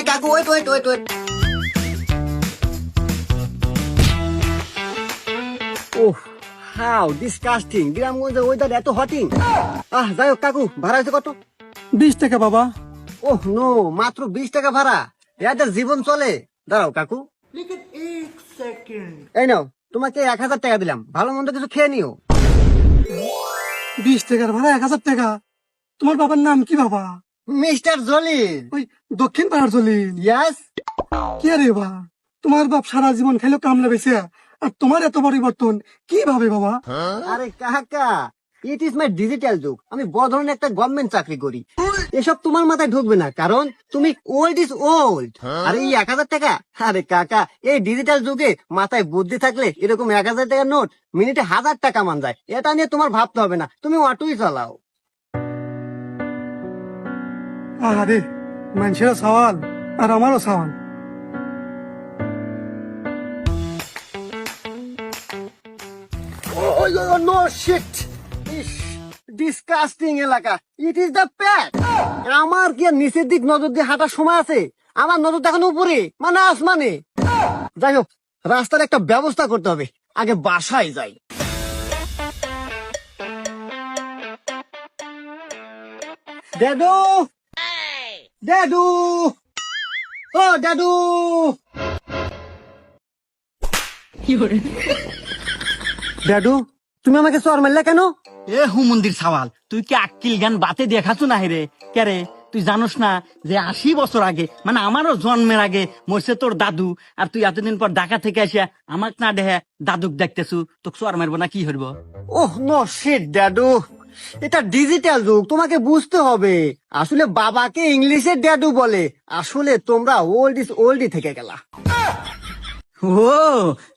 এই কাকু wait wait wait wait. Oh how disgusting, গ্রামগঞ্জের ওয়েদার এত হটিং। যাই হোক কাকু, ভাড়া হয়েছে কত? 20 টাকা বাবা। ওহ নো, মাত্র 20 টাকা ভাড়া? এদের জীবন চলে? দাঁড়াও কাকু, এই নাও, তোমাকে 1000 টাকা দিলাম, ভালো মন্দ কিছু খেয়ে নিও। 20 টাকার ভাড়া 1000 টাকা? তোমার বাবার নাম কি বাবা? মিস্টার জলিল। ওই দক্ষিণ পাড়ার জলিল? ইয়াস। কে রে বা? তোমার বাপ সারা জীবন খাইলো কামলা বেছে, আর তোমার এত পরিবর্তন কিভাবে বাবা? আরে কাকা, ইট ইজ মাই ডিজিটাল যুগ, আমি বড় ধরনের একটা গভর্নমেন্ট চাকরি করি। এসব তোমার মাথায় ঢুকবে না, কারণ তুমি ওল্ড ইজ ওল্ড। আরে এই 1000 টাকা, আরে কাকা এই ডিজিটাল যুগে মাথায় বুদ্ধি থাকলে এরকম 1000 টাকার নোট মিনিটে 1000 টাকা মান যায়। এটা নিয়ে তোমার ভাবতে হবে না, তুমি অটোই চালাও। আরে মানুষেরও সওয়াল আর আমারও সওয়াল। নো শিট, ডিসকাস্টিং এলাকা, ইট ইজ দ্য প্যাক। আমার কি আর নিচের দিক নজর দিয়ে হাঁটার সময় আছে? আমার নজর দেখানো উপরে মানে আসমানে। যাই হোক, রাস্তার একটা ব্যবস্থা করতে হবে, আগে বাসায় যাই। ড্যাডু, ড্যাডু, ও ড্যাডু। ড্যাডু, তুমি আমাকে চর মারলে কেন? এ হুমন্দির সওয়াল, তুই কি আক্কিল জ্ঞান বাতে দেখাছো না রে? কে রে, তুই জানোস না যে 80 বছর আগে, মানে আমারও জন্মের আগে মরছে তোর দাদু, আর তুই এতদিন পর ঢাকা থেকে আসিয়া আমাক না দেহে দাদুক দেখতেছু, তোকে চর মারবো না কি হইব? ওহ নো শিট ড্যাডু, এটা ডিজিটাল যুগ, তোমাকে বুঝতে হবে। আসলে বাবাকে ইংলিশে ড্যাডু বলে, আসলে তোমরা ওল্ড ইজ ওল্ডই থেকে গেলা। ও,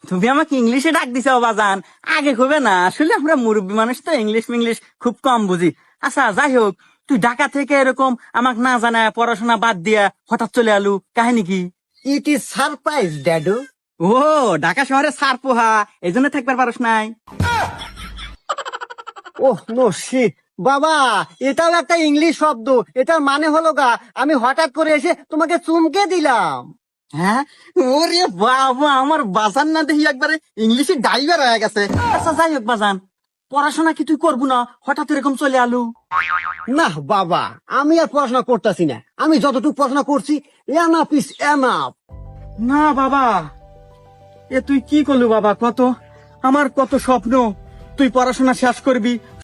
তুমি আমাকে ইংলিশে ডাক দিছো বাজান, আগে কবে না? আসলে আমরা মুরব্বী মানুষ তো ইংলিশ মিংলিশ খুব কম বুঝি। আচ্ছা যাই হোক, তুই ঢাকা থেকে এরকম আমাক না জানায় পড়াশোনা বাদ দিয়া হঠাৎ চলে আলু, কাহিনী কি? ইট ইজ সারপ্রাইজ ড্যাডু। ও, ঢাকা শহরে সার পোহা, এই জন্য থাকবার পারস নাই? ওহ নো শিট বাবা, এটাও একটা ইংলিশ শব্দ, এটার মানে হলো গা আমি হঠাৎ করে এসে তোমাকে চুমকে দিলাম। হ্যাঁ, ওরে বাবা, আমার বাজান না দেখি একবারে ইংলিশে ডাইভার হয়ে গেছে। আচ্ছা যাই হোক বাজান, পড়াশোনা কি তুই করবো না? হঠাৎ এরকম চলে আলু? না বাবা, আমি আর পড়াশোনা করতেছি না, আমি যতটুকু পড়াশোনা করছি এনাফ ইজ এনাফ। না বাবা, এ তুই কি করলু বাবা? কত আমার কত স্বপ্ন, তুই পড়াশোনা শেষ করবি,